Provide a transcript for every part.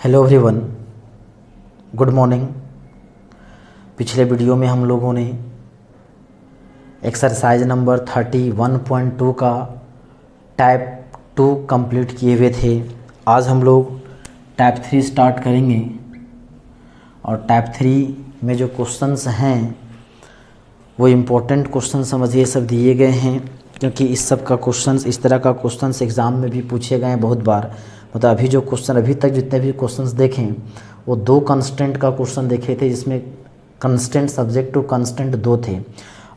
Hello everyone, good morning. पिछले video में हम लोगों ने एक्सरसाइज नंबर 31.2 का टाइप 2 कंप्लीट किए हुए थे। आज हम लोग टाइप 3 स्टार्ट करेंगे और टाइप 3 में जो क्वेश्चंस हैं वो इम्पोर्टेंट क्वेश्चन समझिए सब दिए गए हैं, क्योंकि इस सब का क्वेश्चंस इस तरह का क्वेश्चंस एग्ज़ाम में भी पूछे गए हैं बहुत बार। मतलब अभी जो क्वेश्चन अभी तक जितने भी क्वेश्चंस देखें वो दो कंस्टेंट का क्वेश्चन देखे थे, जिसमें कंस्टेंट सब्जेक्ट टू कंस्टेंट दो थे।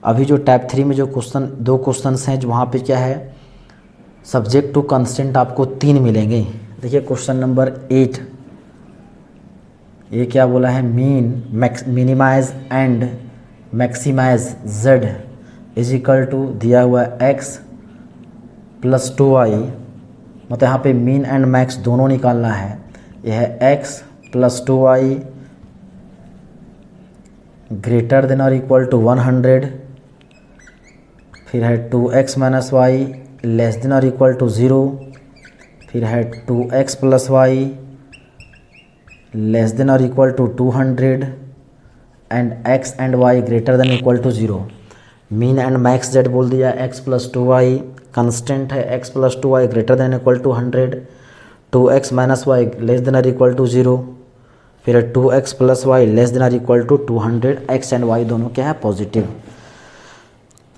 अभी जो टाइप 3 में जो दो क्वेश्चंस हैं, जो वहाँ पे क्या है सब्जेक्ट टू कंस्टेंट आपको 3 मिलेंगे। देखिए क्वेश्चन नंबर 8, ये क्या बोला है, minimize and maximize z is equal to दिया हुआ है x प्लस 2y। मतलब यहाँ पे मीन एंड मैक्स दोनों निकालना है। यह है x plus 2y greater than और इक्वल टू 100, फिर है 2x minus y less than और इक्वल टू 0, फिर है 2x plus y less than और equal to 200 and x and y greater than equal to 0। Min and max z बोल दिया x plus 2y, constant है x plus 2y greater than equal to 100, 2x minus y less than और equal to 0, फिर 2x plus y less than और equal to 200। x and y दोनों क्या है positive.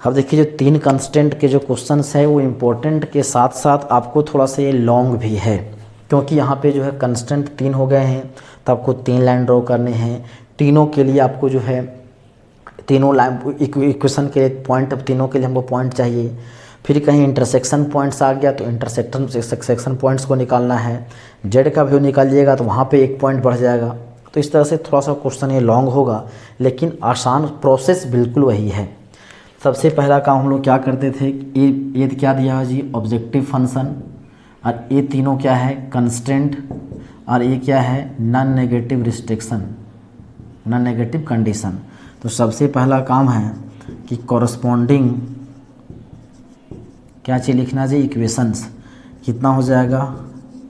अब देखिए जो तीन कंस्टेंट के जो क्वेश्चंस है वो इम्पोर्टेंट के साथ साथ आपको थोड़ा सा ये लॉन्ग भी है, क्योंकि यहाँ पे जो है कंस्टेंट 3 हो गए हैं तो आपको 3 लाइन ड्रॉ करने हैं। तीनों के लिए आपको जो है तीनों लाइन इक्वेशन के पॉइंट, अब तीनों के लिए हमको पॉइंट चाहिए। फिर कहीं इंटरसेक्शन पॉइंट्स आ गया तो इंटरसेक्शन पॉइंट्स को निकालना है। जेड का वैल्यू निकालिएगा तो वहाँ पे एक पॉइंट बढ़ जाएगा। तो इस तरह से थोड़ा सा क्वेश्चन ये लॉन्ग होगा, लेकिन आसान प्रोसेस बिल्कुल वही है। सबसे पहला काम हम लोग क्या करते थे, ये क्या दिया है जी, ऑब्जेक्टिव फंक्शन, और ये तीनों क्या है कंस्टेंट, और ये क्या है non negative restriction, non negative condition. तो सबसे पहला काम है कि कॉरस्पॉन्डिंग क्या चीज़ लिखना जी, इक्वेशंस। कितना हो जाएगा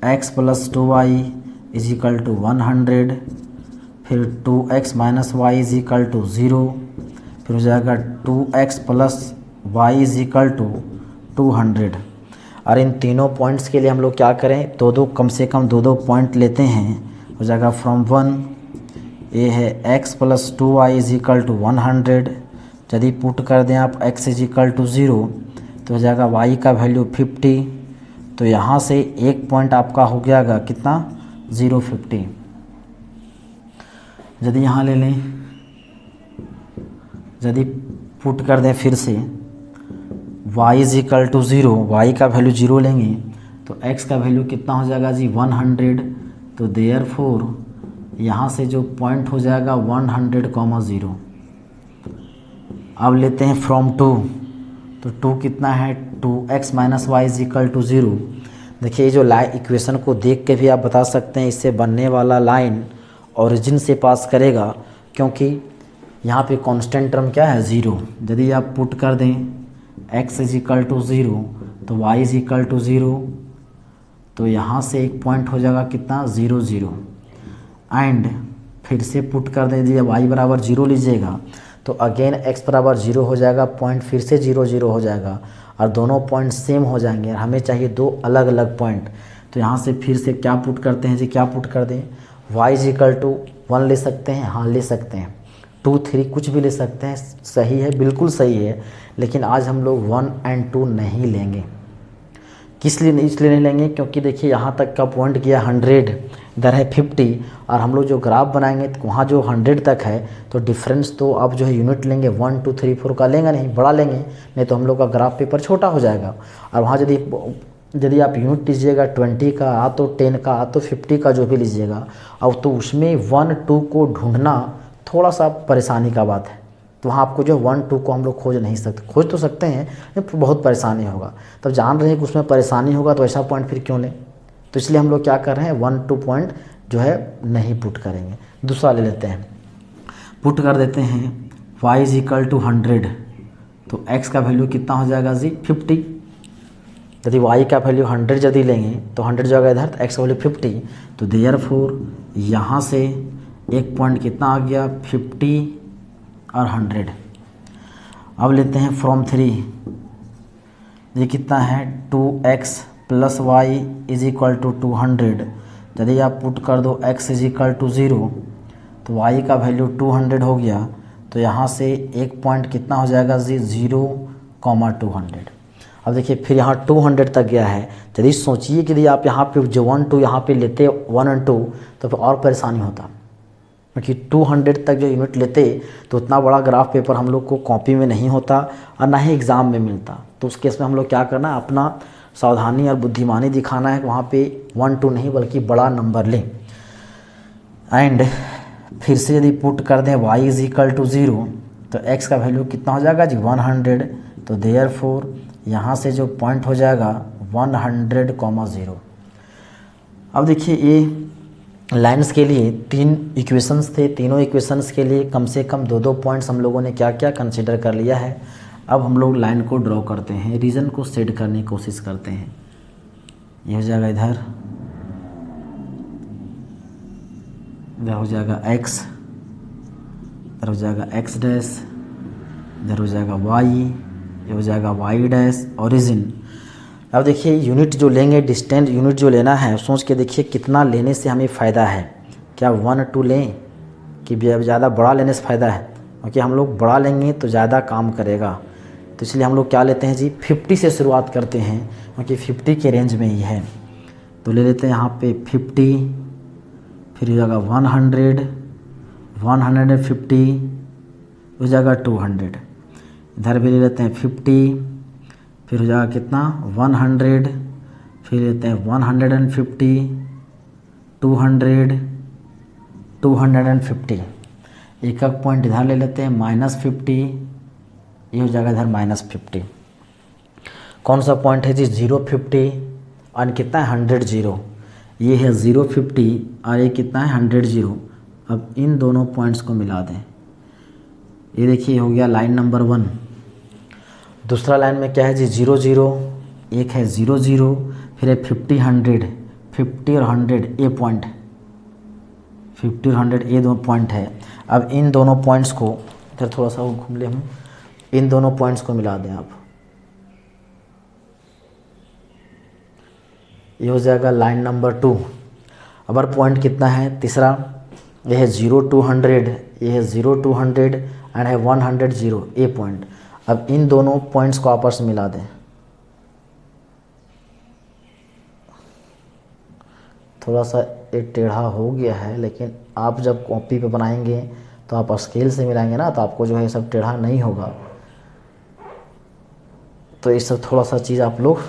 x plus 2y is equal to 100, फिर 2x minus Y is equal to 0, फिर हो जाएगा 2x plus Y is equal to 200। और इन तीनों पॉइंट्स के लिए हम लोग क्या करें, कम से कम दो पॉइंट लेते हैं। हो जाएगा फ्रॉम 1, ये है x plus 2y is equal to 100। यदि पुट कर दें आप x इज इक्वल टू 0 तो हो जाएगा y का वैल्यू 50। तो यहाँ से एक पॉइंट आपका हो गया कितना 050। यदि यहाँ ले लें, यदि पुट कर दें फिर से y is equal to 0, Y का वैल्यू 0 लेंगे तो x का वैल्यू कितना हो जाएगा जी 100। तो देयरफॉर यहाँ से जो पॉइंट हो जाएगा 100,0। अब लेते हैं फ्रॉम 2, तो 2 कितना है 2x minus Y is equal to 0। देखिए जो इक्वेशन को देख के भी आप बता सकते हैं इससे बनने वाला लाइन ओरिजिन से पास करेगा, क्योंकि यहाँ पे कांस्टेंट टर्म क्या है 0। यदि आप पुट कर दें x इज इक्वल टू 0 तो y इज इक्वल टू 0, तो यहाँ से एक पॉइंट हो जाएगा कितना 0 0। एंड फिर से पुट कर दीजिए y बराबर 0 लीजिएगा तो अगेन x बराबर 0 हो जाएगा, पॉइंट फिर से 0 0 हो जाएगा और दोनों पॉइंट सेम हो जाएंगे। और हमें चाहिए दो अलग अलग पॉइंट, तो यहाँ से फिर से क्या पुट करते हैं जी, क्या पुट कर दें, y इज इक्वल टू 1 ले सकते हैं, हाँ ले सकते हैं, 2 3 कुछ भी ले सकते हैं, सही है बिल्कुल सही है। लेकिन आज हम लोग 1 और 2 नहीं लेंगे। किस लिए इसलिए नहीं लेंगे, क्योंकि देखिए यहाँ तक का पॉइंट गया 100, इधर है 50, और हम लोग जो ग्राफ बनाएंगे तो वहाँ जो 100 तक है तो डिफरेंस तो अब जो है यूनिट लेंगे 1 2 3 4 का लेंगे नहीं, बड़ा लेंगे, नहीं तो हम लोग का ग्राफ पेपर छोटा हो जाएगा। और वहाँ यदि आप यूनिट लीजिएगा 20 का, आ तो 10 का, आ तो 50 का, जो भी लीजिएगा, अब तो उसमें 1 2 को ढूंढना थोड़ा सा परेशानी का बात है। तो वहाँ आपको जो 1 2 को हम लोग खोज नहीं सकते, खोज तो सकते हैं लेकिन बहुत परेशानी होगा। तब जान रहे हैं कि उसमें परेशानी होगा तो ऐसा पॉइंट फिर क्यों लें। तो इसलिए हम लोग क्या कर रहे हैं 1 2 पॉइंट जो है नहीं पुट करेंगे। दूसरा ले लेते हैं, पुट कर देते हैं y इज इक्वल टू 100, तो x का वैल्यू कितना हो जाएगा जी 50। यदि y का वैल्यू 100 यदि लेंगे तो 100 जगह इधर, तो x का वैल्यू 50, तो देयरफॉर यहाँ से एक पॉइंट कितना आ गया 50 और 100। अब लेते हैं फ्रॉम 3, ये कितना है 2x plus Y is equal to 200। यदि आप पुट कर दो x इज इक्वल टू 0 तो y का वैल्यू 200 हो गया, तो यहाँ से एक पॉइंट कितना हो जाएगा जी 0,200। अब देखिए फिर यहाँ 200 तक गया है। यदि सोचिए कि यदि आप यहाँ पे जो 1 2 यहाँ पे लेते 1 और 2 तो फिर और परेशानी होता, क्योंकि 200 तक जो यूनिट लेते तो उतना बड़ा ग्राफ पेपर हम लोग को कॉपी में नहीं होता और ना ही एग्ज़ाम में मिलता। तो उस केस में हम लोग क्या करना है, अपना सावधानी और बुद्धिमानी दिखाना है कि वहाँ पे 1 2 नहीं बल्कि बड़ा नंबर लें। एंड फिर से यदि पुट कर दें y इज इक्वल टू 0 तो x का वैल्यू कितना हो जाएगा जी 100। तो देयरफॉर यहाँ से जो पॉइंट हो जाएगा 100,0। अब देखिए ये लाइंस के लिए 3 इक्वेशंस थे, तीनों इक्वेशंस के लिए कम से कम 2 पॉइंट्स हम लोगों ने क्या क्या कंसिडर कर लिया है। अब हम लोग लाइन को ड्रॉ करते हैं, रीजन को सेट करने की कोशिश करते हैं। ये हो जाएगा इधर हो जाएगा x, इधर हो जाएगा x डैश, इधर हो जाएगा y, ये हो जाएगा y डैश, ओरिजिन। अब देखिए यूनिट जो लेंगे, डिस्टेंस यूनिट जो लेना है, सोच के देखिए कितना लेने से हमें फ़ायदा है। क्या 1 2 लें कि ज़्यादा बड़ा लेने से फ़ायदा है, क्योंकि हम लोग बड़ा लेंगे तो ज़्यादा काम करेगा। तो इसलिए हम लोग क्या लेते हैं जी 50 से शुरुआत करते हैं, क्योंकि 50 के रेंज में ही है। तो ले लेते हैं यहाँ पे 50, फिर हो जाएगा 100, 150, हो जाएगा 200। इधर भी ले लेते हैं 50, फिर हो जाएगा कितना 100, फिर लेते हैं 150, 200, 250। एक पॉइंट इधर ले लेते हैं -50, ये हो जाएगा इधर -50। कौन सा पॉइंट है जी 050 और कितना है 100 0, ये है 050 और ये कितना है 100 0। अब इन दोनों पॉइंट्स को मिला दें, ये देखिए हो गया लाइन नंबर 1। दूसरा लाइन में क्या है जी 0 0, एक है 0 0, फिर है 50 100, 50 और 100 ये पॉइंट, 50 और 100 ये 2 पॉइंट है। अब इन दोनों पॉइंट्स को इधर थोड़ा सा घूम ले हम, इन दोनों पॉइंट्स को मिला दें आप, ये हो जाएगा लाइन नंबर 2। अब पॉइंट कितना है तीसरा, ये है 0 200, ये है 0 200 एंड है 100 0 ए पॉइंट। अब इन दोनों पॉइंट्स को आपस में मिला दें, थोड़ा सा ये टेढ़ा हो गया है, लेकिन आप जब कॉपी पे बनाएंगे तो आप स्केल से मिलाएंगे ना, तो आपको जो है सब टेढ़ा नहीं होगा। तो ये सब थोड़ा सा चीज़ आप लोग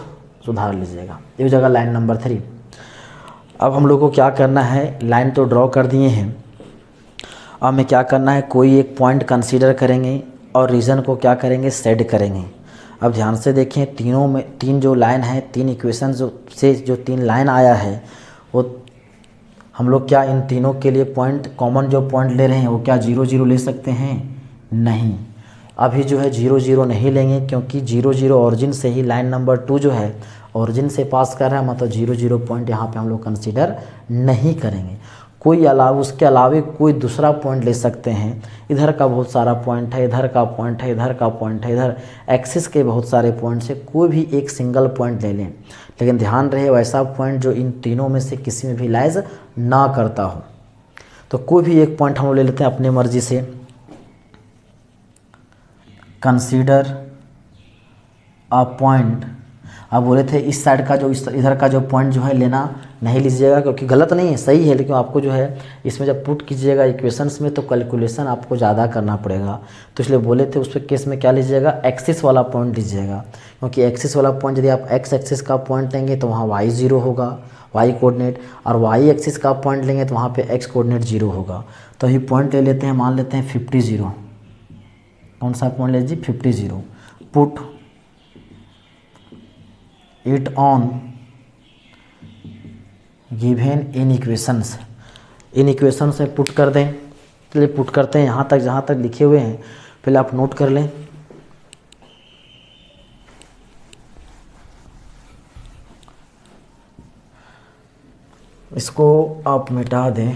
सुधार लीजिएगा। ये हो जाएगा लाइन नंबर 3। अब हम लोग को क्या करना है, लाइन तो ड्रॉ कर दिए हैं, अब हमें क्या करना है, कोई एक पॉइंट कंसीडर करेंगे और रीज़न को क्या करेंगे सेट करेंगे। अब ध्यान से देखें, तीनों में 3 जो लाइन है, 3 इक्वेशन से जो 3 लाइन आया है, वो हम लोग क्या इन तीनों के लिए पॉइंट कॉमन जो पॉइंट ले रहे हैं वो क्या 0 0 ले सकते हैं? नहीं, अभी जो है 0 0 नहीं लेंगे, क्योंकि 0 0 ऑरिजिन से ही लाइन नंबर 2 जो है ऑरिजिन से पास कर रहा है, मतलब 0 0 पॉइंट यहाँ पे हम लोग कंसीडर नहीं करेंगे। कोई उसके अलावा कोई दूसरा पॉइंट ले सकते हैं। इधर का बहुत सारा पॉइंट है, इधर का पॉइंट है, इधर का पॉइंट है, इधर एक्सिस के बहुत सारे पॉइंट्स है, कोई भी एक सिंगल पॉइंट ले लें, लेकिन ध्यान रहे वैसा पॉइंट जो इन तीनों में से किसी में भी लाइज ना करता हो। तो कोई भी एक पॉइंट हम लोग ले लेते हैं अपनी मर्जी से। कंसीडर अ पॉइंट, अब बोले थे इस साइड का जो इधर का जो पॉइंट जो है लेना नहीं लीजिएगा, क्योंकि गलत नहीं है, सही है, लेकिन आपको जो है इसमें जब पुट कीजिएगा इक्वेशंस में तो कैलकुलेशन आपको ज़्यादा करना पड़ेगा। तो इसलिए बोले थे उस केस में क्या लीजिएगा, एक्सिस वाला पॉइंट लीजिएगा, क्योंकि एक्सिस वाला पॉइंट यदि आप एक्स एक्सिस का पॉइंट लेंगे तो वहाँ y 0 होगा, y कोऑर्डिनेट, और y एक्सिस का पॉइंट लेंगे तो वहाँ पे x कोऑर्डिनेट 0 होगा। तो अभी पॉइंट ले लेते हैं, मान लेते हैं 50 0। कौन सा पॉइंट ले लीजिए 50 0। Put it on given in equations, in equation से पुट कर दें। चलिए पुट करते हैं यहाँ तक जहाँ तक लिखे हुए हैं, पहले आप नोट कर लें। इसको आप मिटा दें,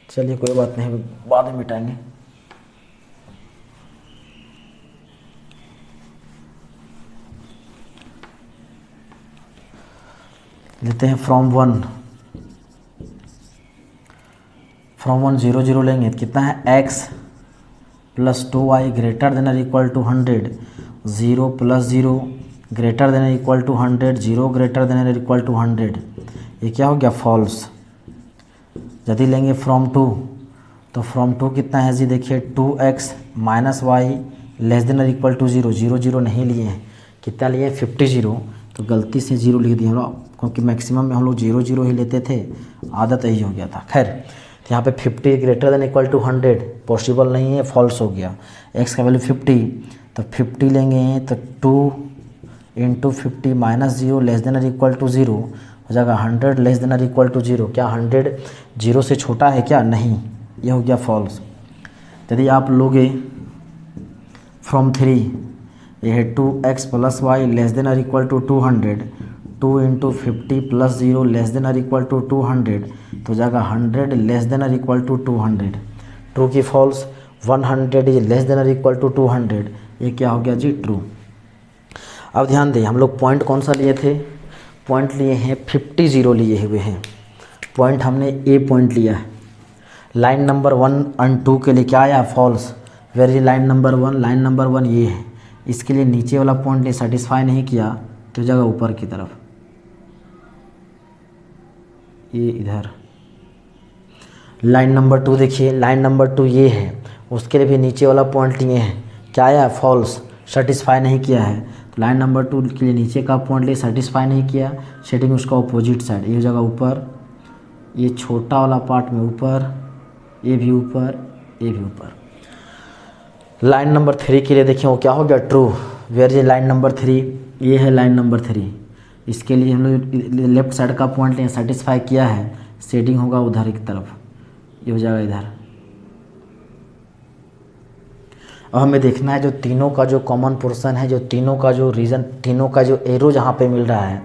चलिए कोई बात नहीं, बाद में मिटाएंगे। लेते हैं फ्रॉम वन 0 0 लेंगे तो कितना है x plus 2y greater than और equal to 100, 0 plus 0 greater than और इक्वल टू 100, 0 ग्रेटर देन और इक्वल टू 100। ये क्या हो गया? फॉल्स। यदि लेंगे फ्रॉम टू, तो फ्रॉम टू कितना है जी? देखिए 2x minus y less than और इक्वल टू 0, 0 0 नहीं लिए हैं, कितना लिए? 50 0। तो गलती से 0 लिख दिया हम लोग, क्योंकि मैक्सिमम में हम लोग 0 0 ही लेते थे, आदत यही हो गया था। खैर, तो यहाँ पे 50 greater than equal to 100 possible नहीं है, फॉल्स हो गया। x का वैल्यू 50, तो 50 लेंगे तो 2 इंटू 50 माइनस 0 लेस देन और इक्वल टू 0 हो जाएगा 100 लेस देन और इक्वल टू 0। क्या 100 0 से छोटा है क्या? नहीं, ये हो गया फॉल्स। यदि आप लोगे फ्रॉम 3, ये है 2x plus y less than और equal to 200, 2 into 50 plus 0 less than और इक्वल टू 200, तो हो जाएगा 100 लेस देन और इक्वल टू 200। ट्रू की फॉल्स? 100 इज लेस देन और इक्वल टू 200, ये क्या हो गया जी? ट्रू। अब ध्यान दें, हम लोग पॉइंट कौन सा लिए थे? पॉइंट लिए हैं 50 0 लिए हुए हैं, पॉइंट हमने ए पॉइंट लिया है। लाइन नंबर 1 और 2 के लिए क्या आया? False. Where is line number 1? Line number 1 ये है, इसके लिए नीचे वाला पॉइंट ने सेटिस्फाई नहीं किया, तो जगह ऊपर की तरफ, ये इधर। लाइन नंबर 2 देखिए, लाइन नंबर 2 ये है, उसके लिए भी नीचे वाला पॉइंट लिए हैं, क्या आया? फॉल्स, सेटिस्फाई नहीं किया है। तो लाइन नंबर 2 के लिए नीचे का पॉइंट लिए सेटिस्फाई नहीं किया, सेटिंग उसका अपोजिट साइड, ये जगह ऊपर, ये छोटा वाला पार्ट में ऊपर, ये भी ऊपर, ये भी ऊपर। लाइन नंबर 3 के लिए देखिए वो क्या हो गया? True. Where is line number 3? ये है लाइन नंबर 3, इसके लिए हम लोग लेफ्ट साइड का पॉइंट लिए सेटिस्फाई किया है, शेडिंग होगा उधर की तरफ, ये हो जाएगा इधर। अब हमें देखना है जो तीनों का जो कॉमन पोर्शन है, जो तीनों का जो रीजन, तीनों का जो एरो जहाँ पे मिल रहा है।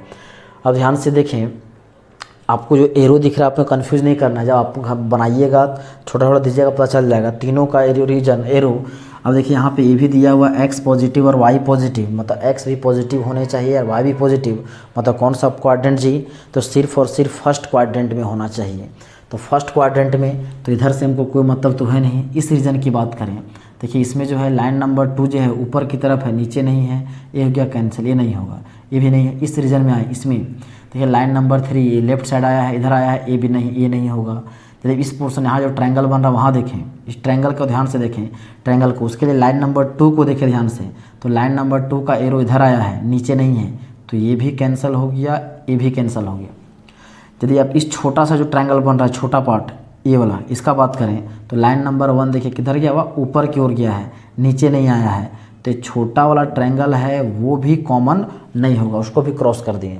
अब ध्यान से देखें, आपको जो एरो दिख रहा है आपको कंफ्यूज नहीं करना है, जब आप बनाइएगा छोटा छोटा दीजिएगा पता चल जाएगा तीनों का एरो रीजन एरो। अब देखिए यहाँ पे ये भी दिया हुआ x पॉजिटिव और y पॉजिटिव, मतलब x भी पॉजिटिव होने चाहिए और y भी पॉजिटिव, मतलब कौन सा क्वाड्रेंट जी? तो सिर्फ और सिर्फ फर्स्ट क्वाड्रेंट में होना चाहिए। तो फर्स्ट क्वाड्रेंट में तो इधर से हमको कोई मतलब तो है नहीं। इस रीजन की बात करें, देखिए इसमें जो है लाइन नंबर 2 जो है ऊपर की तरफ है, नीचे नहीं है, ये हो गया कैंसिल, ये नहीं होगा, ये भी नहीं है। इस रीजन में आए, इसमें देखिए लाइन नंबर 3 ये लेफ्ट साइड आया है, इधर आया है, ये भी नहीं, ये नहीं होगा। जब इस पोर्शन यहाँ जो ट्रायंगल बन रहा है वहाँ देखें, इस ट्रायंगल को ध्यान से देखें, ट्रायंगल को, उसके लिए लाइन नंबर 2 को देखें ध्यान से, तो लाइन नंबर 2 का एरो इधर आया है, नीचे नहीं है, तो ये भी कैंसिल हो गया, ये भी कैंसिल हो गया। यदि आप इस छोटा सा जो ट्रायंगल बन रहा है, छोटा पार्ट ये वाला, इसका बात करें तो लाइन नंबर 1 देखिए किधर गया हुआ? ऊपर की ओर गया है, नीचे नहीं आया है, तो छोटा वाला ट्रायंगल है वो भी कॉमन नहीं होगा, उसको भी क्रॉस कर दिए।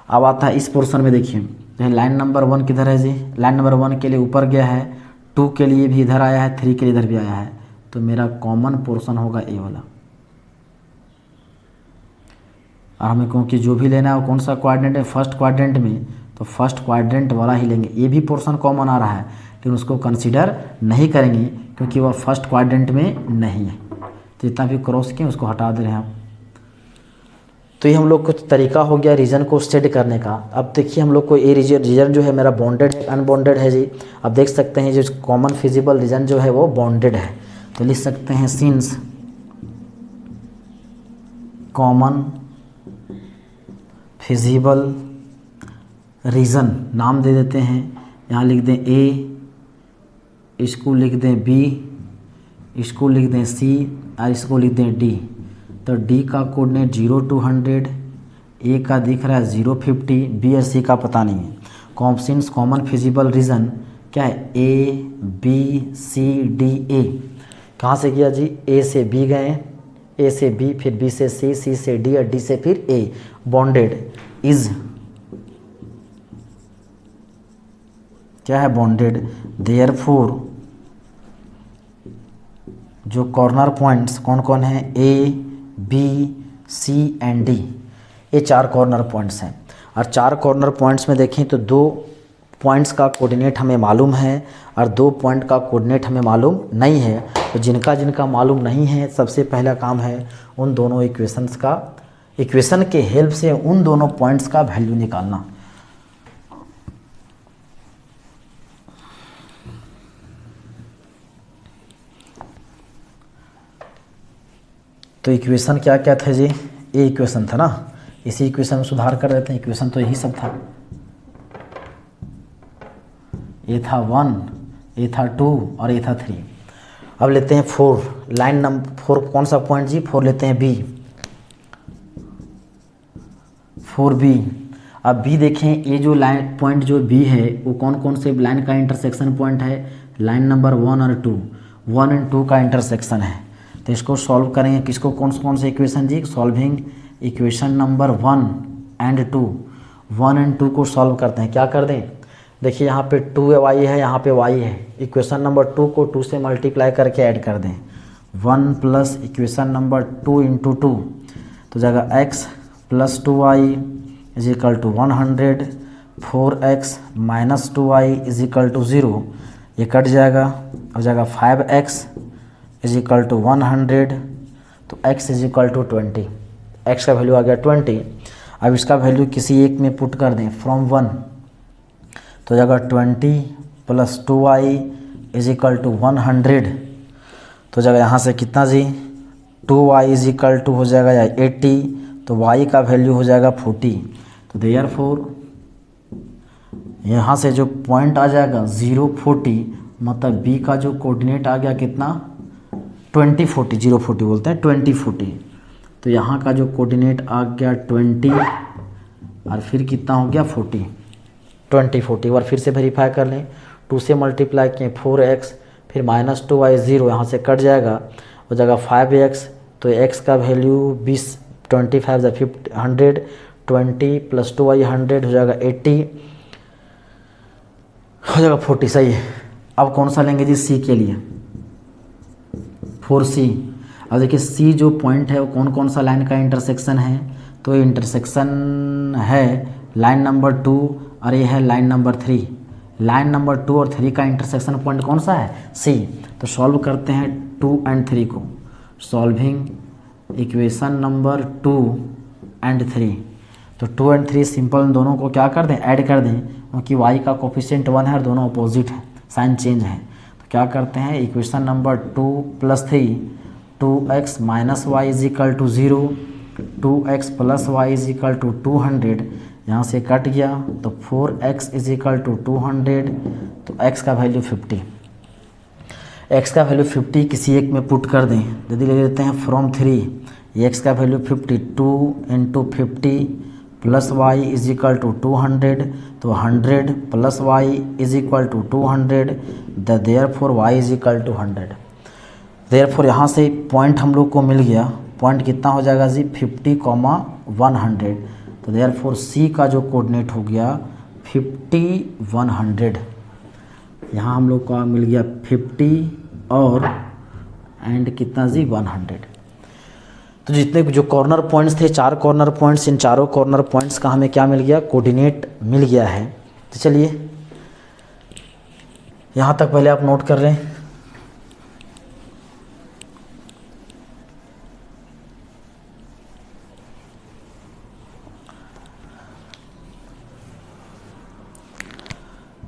अब आता है इस पोर्शन में, देखिए लाइन नंबर 1 किधर है जी? लाइन नंबर 1 के लिए ऊपर गया है, 2 के लिए भी इधर आया है, 3 के लिए इधर भी आया है, तो मेरा कॉमन पोर्शन होगा ए वाला। और हमें क्योंकि जो भी लेना है वो कौन सा क्वाड्रेंट है? फर्स्ट क्वाड्रेंट में, तो फर्स्ट क्वाड्रेंट वाला ही लेंगे। ये भी पोर्शन कॉमन आ रहा है लेकिन उसको कंसीडर नहीं करेंगे क्योंकि वह फर्स्ट क्वाड्रेंट में नहीं है, तो जितना भी क्रॉस किए उसको हटा दे रहे हैं आप। तो ये हम लोग कुछ तरीका हो गया रीजन को स्टडी करने का। अब देखिए हम लोग को ये रीजन जो है मेरा बॉन्डेड है, अनबॉन्डेड है जी। अब देख सकते हैं जो कॉमन फिजिबल रीजन जो है वो बॉन्डेड है, तो लिख सकते हैं सिंस कॉमन फिजिबल रीजन, नाम दे देते हैं, यहाँ लिख दें ए, इसको लिख दें बी, इसको लिख दें सी और इसको लिख दें डी। तो डी का कोऑर्डिनेट 0 to 100, ए का दिख रहा है 0 50, बी और सी का पता नहीं है। सिंस कॉमन फिजिबल रीजन क्या है? A B C D A. कहाँ से किया जी? ए से बी गए, ए से बी, फिर बी से सी, सी से डी और डी से फिर ए। बॉन्डेड इज क्या है? बॉन्डेड। देयरफॉर जो कॉर्नर पॉइंट्स कौन कौन हैं? A B C and D, ये 4 कॉर्नर पॉइंट्स हैं। और 4 कॉर्नर पॉइंट्स में देखें तो 2 पॉइंट्स का कोऑर्डिनेट हमें मालूम है और 2 पॉइंट का कोऑर्डिनेट हमें मालूम नहीं है। तो जिनका जिनका मालूम नहीं है, सबसे पहला काम है उन दोनों इक्वेशन के हेल्प से उन दोनों पॉइंट्स का वैल्यू निकालना। तो इक्वेशन क्या क्या था जी? ये इक्वेशन था ना, इसी इक्वेशन में सुधार कर देते हैं। इक्वेशन तो यही सब था, ये था 1, ये था 2 और ये था 3। अब लेते हैं 4, लाइन नंबर 4 कौन सा पॉइंट जी? 4 लेते हैं बी, 4B। अब बी देखें, ये जो लाइन पॉइंट जो बी है वो कौन कौन से लाइन का इंटरसेक्शन पॉइंट है? लाइन नंबर 1 और 2, 1 और 2 का इंटरसेक्शन है। तो इसको सॉल्व करेंगे, किसको? कौन से इक्वेशन जी? Solving equation number 1 and 2, 1 and 2 को सॉल्व करते हैं। क्या कर दें? देखिए यहाँ पे 2y है, यहाँ पे y है। इक्वेशन नंबर 2 को 2 से मल्टीप्लाई करके ऐड कर दें। 1 प्लस इक्वेशन नंबर 2 इंटू 2 तो जाएगा x plus 2y is equal to 100, 4x minus 2y is equal to 0, ये कट जाएगा, हो जाएगा 5x इज इक्वल टू 100, तो x is equal to 20, x का वैल्यू आ गया 20। अब इसका वैल्यू किसी एक में पुट कर दें, फ्रॉम 1 तो जाएगा 20 plus 2y is equal to 100, तो जाएगा यहाँ से कितना जी? 2y इज इक्वल टू हो जाएगा या 80, तो y का वैल्यू हो जाएगा 40। तो देयरफॉर यहाँ से जो पॉइंट आ जाएगा 0, 40, मतलब b का जो कोऑर्डिनेट आ गया कितना? 20, 40, 0, 40 बोलते हैं 20, 40। तो यहाँ का जो कोऑर्डिनेट आ गया 20 और फिर कितना हो गया 40, 20, 40। और फिर से वेरीफाई कर लें, 2 से मल्टीप्लाई किए 4x, फिर माइनस 2y 0, यहाँ से कट जाएगा, हो जाएगा 5x, तो x का वैल्यू 20, 25 100, 20 प्लस 2y 100 हो जाएगा 80, हो जाएगा 40। सही है। अब कौन सा लेंगे जी? c के लिए 4c। अब देखिए c जो पॉइंट है वो कौन कौन सा लाइन का इंटरसेक्शन है? तो इंटरसेक्शन है लाइन नंबर 2 और ये है लाइन नंबर 3। लाइन नंबर 2 और 3 का इंटरसेक्शन पॉइंट कौन सा है? c। तो सॉल्व करते हैं 2 एंड 3 को, सॉल्विंग इक्वेशन नंबर 2 एंड 3। तो 2 एंड 3 सिंपल दोनों को क्या कर दें? ऐड कर दें, क्योंकि y का कोफिशिएंट 1 है और दोनों अपोजिट है, साइन चेंज है। तो क्या करते हैं? Equation number 2 plus 3, 2x minus Y is equal to 0, 2x plus Y is equal to 200, यहाँ से कट गया, तो 4x इज इक्वल टू 200, तो x का वैल्यू 50। x का वैल्यू 50 किसी एक में पुट कर दें। यदि ले लेते हैं फ्रॉम 3, ये x का value 52 into 50 plus Y is equal to 200, तो 100 plus Y is equal to 200, therefore y is equal to 100। Therefore यहाँ से पॉइंट हम लोग को मिल गया, पॉइंट कितना हो जाएगा जी? 50, 100। तो देयरफॉर सी का जो कोऑर्डिनेट हो गया 50, 100। यहाँ हम लोग को मिल गया 50 और एंड कितना जी? 100। तो जितने जो कॉर्नर पॉइंट्स थे, 4 कॉर्नर पॉइंट्स, इन चारों कॉर्नर पॉइंट्स का हमें क्या मिल गया? कोऑर्डिनेट मिल गया है। तो चलिए यहाँ तक पहले आप नोट कर लें।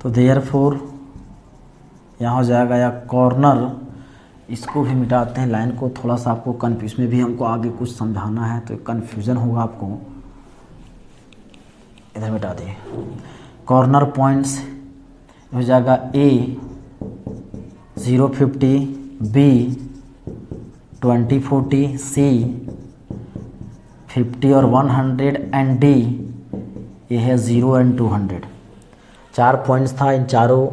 तो देयरफॉर यहाँ हो जाएगा या कॉर्नर, इसको भी मिटाते हैं, लाइन को थोड़ा सा आपको कन्फ्यूज में भी हमको आगे कुछ समझाना है तो कन्फ्यूज़न होगा आपको, इधर मिटा दिए। कॉर्नर पॉइंट्स हो जाएगा A 050, B 2040, C 50 और 100 एंड D ये है 0 एंड 200। 4 पॉइंट्स था, इन चारों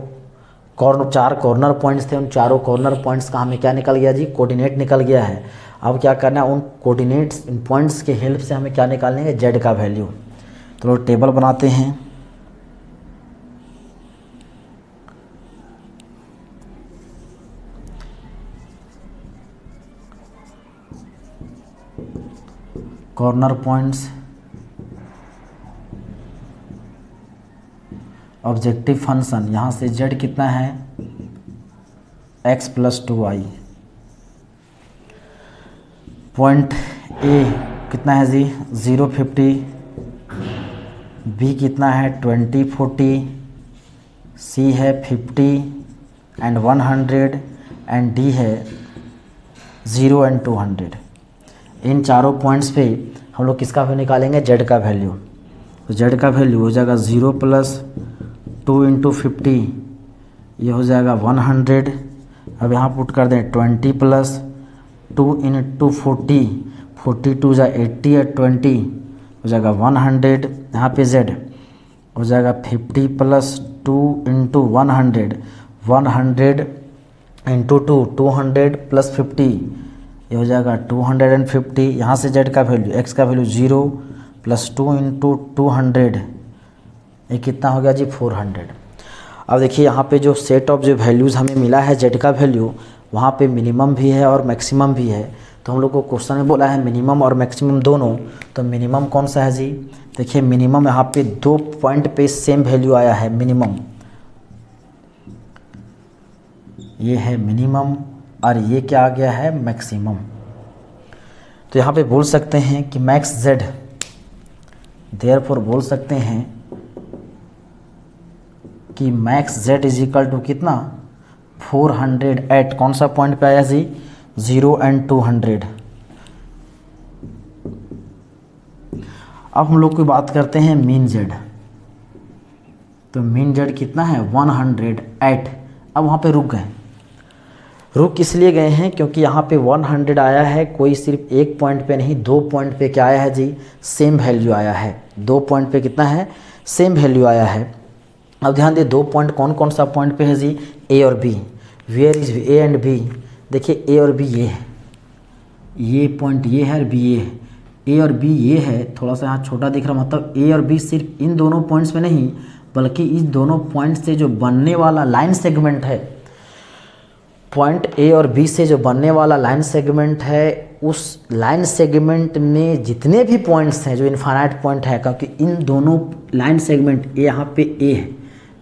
4 कॉर्नर पॉइंट्स थे, उन चारों कॉर्नर पॉइंट्स का हमें क्या निकल गया जी? कोऑर्डिनेट निकल गया है। अब क्या करना है? उन कोऑर्डिनेट्स, इन पॉइंट्स के हेल्प से हमें क्या निकालने है? जेड का वैल्यू। तो टेबल बनाते हैं। कॉर्नर पॉइंट्स ऑब्जेक्टिव फंक्शन, यहाँ से z कितना है x + 2y। पॉइंट ए कितना है जी 0, 50, बी कितना है 20, 40, सी है 50 एंड 100 एंड डी है 0 एंड 200। इन चारों पॉइंट्स पे हम लोग किसका वैल्यू निकालेंगे, z का वैल्यू। तो z का वैल्यू हो जाएगा 0 + 2 × 50, ये हो जाएगा 100। अब यहाँ पुट कर दें 20 + 2 × 40, 42 × 80 और 20 हो जाएगा 100। यहाँ पे z हो जाएगा 50 + 2 × 100, 100 × 2 200 + 50, ये हो जाएगा 250। यहाँ से z का वैल्यू x का वैल्यू 0 + 2 × 200, ये कितना हो गया जी 400। अब देखिए यहाँ पे जो सेट ऑफ जो वैल्यूज़ हमें मिला है z का वैल्यू, वहाँ पे मिनिमम भी है और मैक्सिमम भी है। तो हम लोग को क्वेश्चन में बोला है मिनिमम और मैक्सिमम दोनों, तो मिनिमम कौन सा है जी, देखिए मिनिमम यहाँ पे 2 पॉइंट पे सेम वैल्यू आया है मिनिमम, ये है मिनिमम और ये क्या आ गया है मैक्सिमम। तो यहाँ पे बोल सकते हैं कि मैक्स z, देयरफॉर बोल सकते हैं कि मैक्स z = कितना 400 एट कौन सा पॉइंट पे आया जी 0 एंड 200। अब हम लोग की बात करते हैं मीन z। तो मीन z कितना है 108। अब वहाँ पे रुक इसलिए गए हैं क्योंकि यहाँ पे 100 आया है, कोई सिर्फ एक पॉइंट पे नहीं 2 पॉइंट पे क्या आया है जी सेम वैल्यू आया है। 2 पॉइंट पे कितना है सेम वैल्यू आया है। अब ध्यान दे 2 पॉइंट कौन कौन सा पॉइंट पे है जी ए और B. Where is A and B, देखिए ए और बी ये है, ये पॉइंट ये है और बी ये है, ए और बी ये है। थोड़ा सा यहाँ छोटा दिख रहा, मतलब ए और बी सिर्फ इन दोनों पॉइंट्स में नहीं बल्कि इस दोनों पॉइंट से जो बनने वाला लाइन सेगमेंट है, पॉइंट ए और बी से जो बनने वाला लाइन सेगमेंट है, उस लाइन सेगमेंट में जितने भी पॉइंट्स हैं जो इनफाइनाइट पॉइंट है, क्योंकि इन दोनों लाइन सेगमेंट यहाँ पे ए है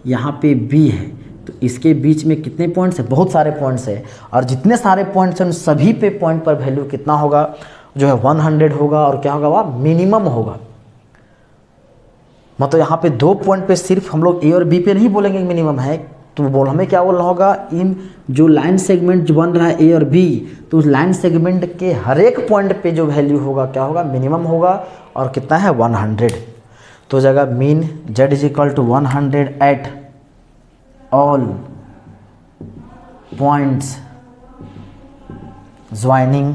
यहाँ पे बी है, तो इसके बीच में कितने पॉइंट्स हैं, बहुत सारे पॉइंट्स हैं। और जितने सारे पॉइंट्स हैं उन सभी पे पॉइंट पर वैल्यू कितना होगा जो है 100 होगा। और क्या होगा वह मिनिमम होगा। मतलब यहाँ पे 2 पॉइंट पे सिर्फ हम लोग ए और बी पे नहीं बोलेंगे मिनिमम है, तो हमें क्या बोलना होगा, इन जो लाइन सेगमेंट जो बन रहा है ए और बी, तो उस लाइन सेगमेंट के हर एक पॉइंट पे जो वैल्यू होगा क्या होगा मिनिमम होगा। और कितना है 100। तो जगह mean z = 100 at all points joining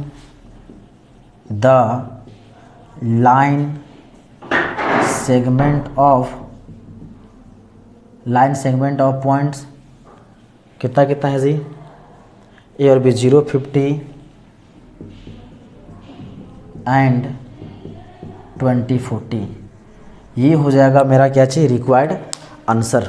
the line segment of points कितना कितना है जी ए और बी 0, 50 एंड 20, 40। ये हो जाएगा मेरा क्या चाहिए रिक्वायर्ड आंसर।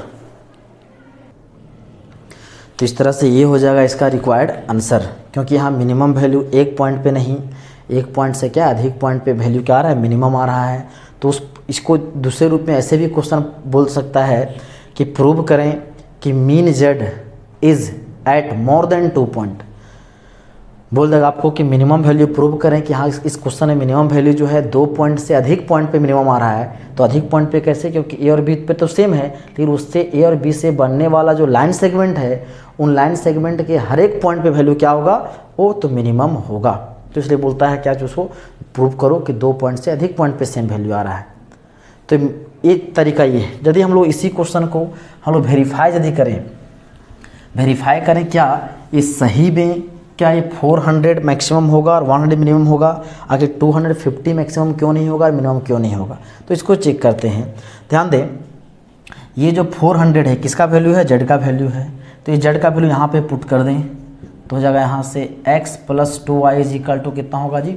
तो इस तरह से ये हो जाएगा इसका रिक्वायर्ड आंसर, क्योंकि यहाँ मिनिमम वैल्यू एक पॉइंट पे नहीं, एक पॉइंट से क्या अधिक पॉइंट पे वैल्यू क्या आ रहा है मिनिमम आ रहा है। तो इसको दूसरे रूप में ऐसे भी क्वेश्चन बोल सकता है कि प्रूव करें कि mean z is at more than 2 point. बोल देगा आपको कि मिनिमम वैल्यू प्रूव करें कि हाँ इस क्वेश्चन में मिनिमम वैल्यू जो है 2 पॉइंट से अधिक पॉइंट पे मिनिमम आ रहा है। तो अधिक पॉइंट पे कैसे, क्योंकि ए और बी पे तो सेम है, लेकिन उससे ए और बी से बनने वाला जो लाइन सेगमेंट है, उन लाइन सेगमेंट के हर एक पॉइंट पे वैल्यू क्या होगा वो तो मिनिमम होगा। तो इसलिए बोलता है क्या जो उसको प्रूव करो कि 2 पॉइंट से अधिक पॉइंट पे सेम वैल्यू आ रहा है। तो एक तरीका ये है। यदि हम लोग इसी क्वेश्चन को हम लोग वेरीफाई करें क्या ये सही में क्या ये 400 मैक्सिमम होगा और 100 मिनिमम होगा, आगे 250 मैक्सिमम क्यों नहीं होगा और मिनिमम क्यों नहीं होगा। तो इसको चेक करते हैं। ध्यान दें ये जो 400 है किसका वैल्यू है, z का वैल्यू है। तो ये z का वैल्यू यहाँ पे पुट कर दें तो हो जाएगा यहाँ से x + 2y = कितना होगा जी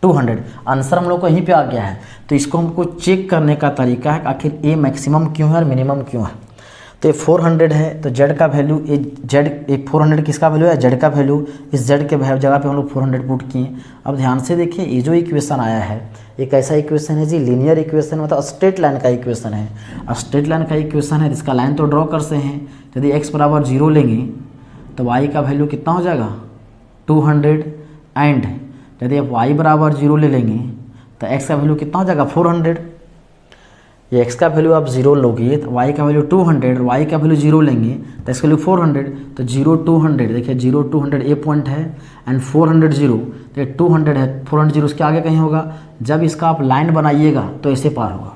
200। आंसर हम लोग को यहीं पे आ गया है। तो इसको हमको चेक करने का तरीका है आखिर ए मैक्सिमम क्यों है और मिनिमम क्यों है। तो ये 400 है तो z का वैल्यू ये 400 किसका वैल्यू है z का वैल्यू, इस z के जगह पे हम लोग 400 पुट किए। अब ध्यान से देखिए ये जो इक्वेशन आया है एक ऐसा इक्वेशन है जी लीनियर इक्वेशन, मतलब स्ट्रेट लाइन का इक्वेशन है। स्ट्रेट लाइन का इक्वेशन है, इसका लाइन तो ड्रॉ कर सकते हैं। यदि x बराबर 0 लेंगे तो y का वैल्यू कितना हो जाएगा 200, एंड यदि आप y बराबर 0 ले लेंगे तो x का वैल्यू कितना हो जाएगा 400। ये x का वैल्यू आप 0 लोगे तो y का वैल्यू 200, y का वैल्यू 0 लेंगे तो इसका वैल्यू 400, तो 0 200, देखिए 0 200 ए पॉइंट है एंड 400 0, तो 200 है, 400 0 उसके आगे कहीं होगा। जब इसका आप लाइन बनाइएगा तो ऐसे पार होगा।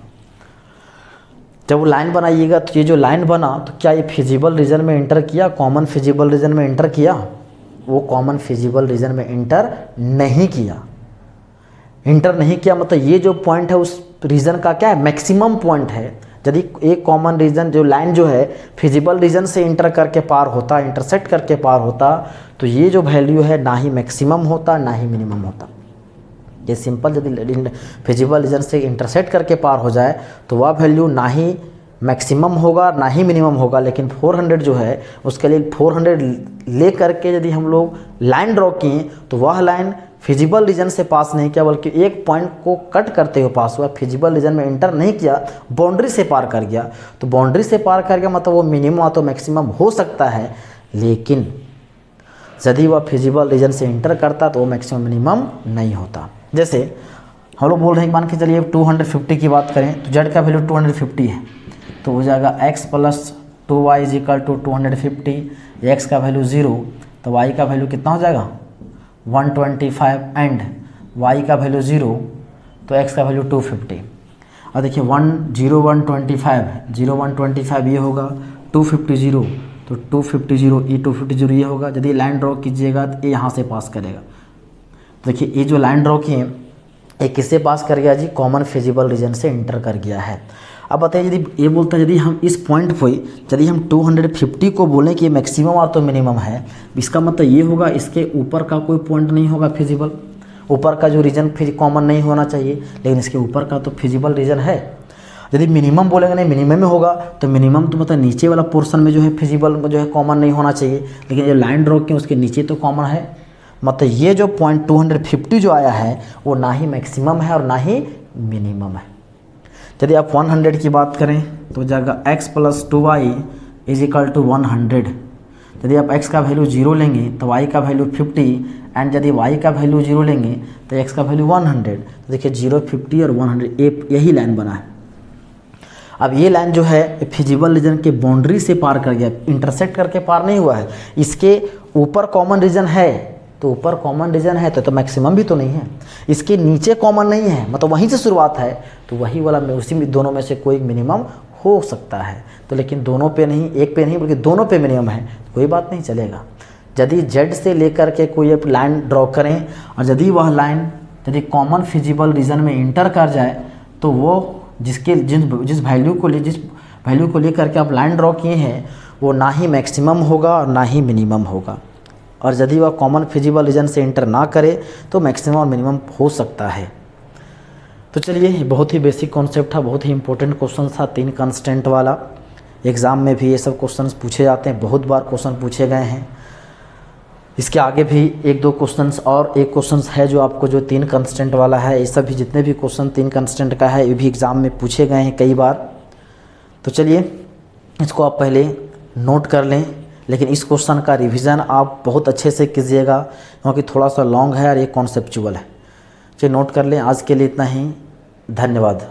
जब वो लाइन बनाइएगा तो ये जो लाइन बना तो क्या ये फिजिबल रीजन में एंटर किया, कॉमन फिजिबल रीजन में एंटर किया? वो कॉमन फिजिबल रीजन में एंटर नहीं किया। इंटर नहीं किया मतलब ये जो पॉइंट है उस रीजन का क्या है, मैक्सिमम पॉइंट है। यदि एक कॉमन रीजन जो लाइन जो है फिजिबल रीजन से इंटर करके पार होता, इंटरसेक्ट करके पार होता, तो ये जो वैल्यू है ना ही मैक्सिमम होता ना ही मिनिमम होता। ये सिंपल, यदि फिजिबल रीजन से इंटरसेक्ट करके पार हो जाए तो वह वैल्यू ना ही मैक्सिमम होगा ना ही मिनिमम होगा। लेकिन 400 जो है उसके लिए 400 ले करके यदि हम लोग लाइन ड्रॉ किए तो वह लाइन फिजिबल रीजन से पास नहीं किया बल्कि एक पॉइंट को कट करते हुए पास हुआ। फिजिबल रीजन में एंटर नहीं किया, बाउंड्री से पार कर गया। तो बाउंड्री से पार कर गया मतलब वो मिनिमम तो मैक्सिमम हो सकता है, लेकिन यदि वह फिजिबल रीजन से एंटर करता तो वो मैक्सिमम मिनिमम नहीं होता। जैसे हम लोग बोल रहे हैं, मान के चलिए 250 की बात करें तो जेड का वैल्यू 250 है, तो हो जाएगा x + 2y = 250। x का वैल्यू 0 तो y का वैल्यू कितना हो जाएगा 125, एंड y का वैल्यू 0 तो x का वैल्यू 250। और देखिए 125 ये होगा, 250 तो 250 ये होगा। यदि लाइन ड्रॉ कीजिएगा तो ये यहाँ से पास करेगा। तो देखिए ये जो लाइन ड्रॉ किए ये किससे पास कर गया जी, कॉमन फिजिबल रीजन से इंटर कर गया है। अब बताइए यदि ये बोलता है यदि हम इस पॉइंट पर यदि हम 250 को बोलें कि ये मैक्सिमम और तो मिनिमम है, इसका मतलब ये होगा इसके ऊपर का कोई पॉइंट नहीं होगा फिजिबल, ऊपर का जो रीजन कॉमन नहीं होना चाहिए, लेकिन इसके ऊपर का तो फिजिबल रीजन है। यदि मिनिमम बोलेंगे नहीं मिनिमम में होगा तो मिनिमम तो मतलब नीचे वाला पोर्शन में जो है फिजिबल जो है कॉमन नहीं होना चाहिए, लेकिन जो लाइन ड्रॉ किए उसके नीचे तो कॉमन है। मतलब ये जो पॉइंट 250 जो आया है वो ना ही मैक्सिमम है और ना ही मिनिमम है। यदि आप 100 की बात करें तो जाएगा x + 2y = 100। यदि आप x का वैल्यू 0 लेंगे तो y का वैल्यू 50, एंड यदि y का वैल्यू 0 लेंगे तो x का वैल्यू 100। तो देखिए 0, 50 और 100 यही लाइन बना है। अब ये लाइन जो है फिजिबल रीजन के बाउंड्री से पार कर गया, इंटरसेक्ट करके पार नहीं हुआ है। इसके ऊपर कॉमन रीजन है तो ऊपर कॉमन रीजन है तो मैक्सिमम भी तो नहीं है। इसके नीचे कॉमन नहीं है मतलब वहीं से शुरुआत है, तो वही वाला में उसी में दोनों में से कोई मिनिमम हो सकता है। तो लेकिन दोनों पे नहीं, एक पे नहीं बल्कि दोनों पे मिनिमम है, तो कोई बात नहीं चलेगा। यदि जेड से लेकर के कोई एक लाइन ड्रॉ करें और यदि वह लाइन यदि कॉमन फिजिबल रीजन में इंटर कर जाए तो वो जिस वैल्यू को लेकर के आप लाइन ड्रॉ किए हैं वो ना ही मैक्सिमम होगा और ना ही मिनिमम होगा। और यदि वह कॉमन फिजिबल रीजन से इंटर ना करे तो मैक्सिमम और मिनिमम हो सकता है। तो चलिए बहुत ही बेसिक कॉन्सेप्ट था, बहुत ही इंपॉर्टेंट क्वेश्चन था 3 कांस्टेंट वाला। एग्ज़ाम में भी ये सब क्वेश्चंस पूछे जाते हैं, बहुत बार क्वेश्चन पूछे गए हैं। इसके आगे भी 1-2 क्वेश्चंस और एक क्वेश्चंस है जो आपको जो 3 कांस्टेंट वाला है, ये सब भी जितने भी क्वेश्चन 3 कांस्टेंट का है ये भी एग्ज़ाम में पूछे गए हैं कई बार। तो चलिए इसको आप पहले नोट कर लें, लेकिन इस क्वेश्चन का रिवीजन आप बहुत अच्छे से कीजिएगा क्योंकि थोड़ा सा लॉन्ग है और ये कॉन्सेप्चुअल है। चलिए नोट कर लें। आज के लिए इतना ही, धन्यवाद।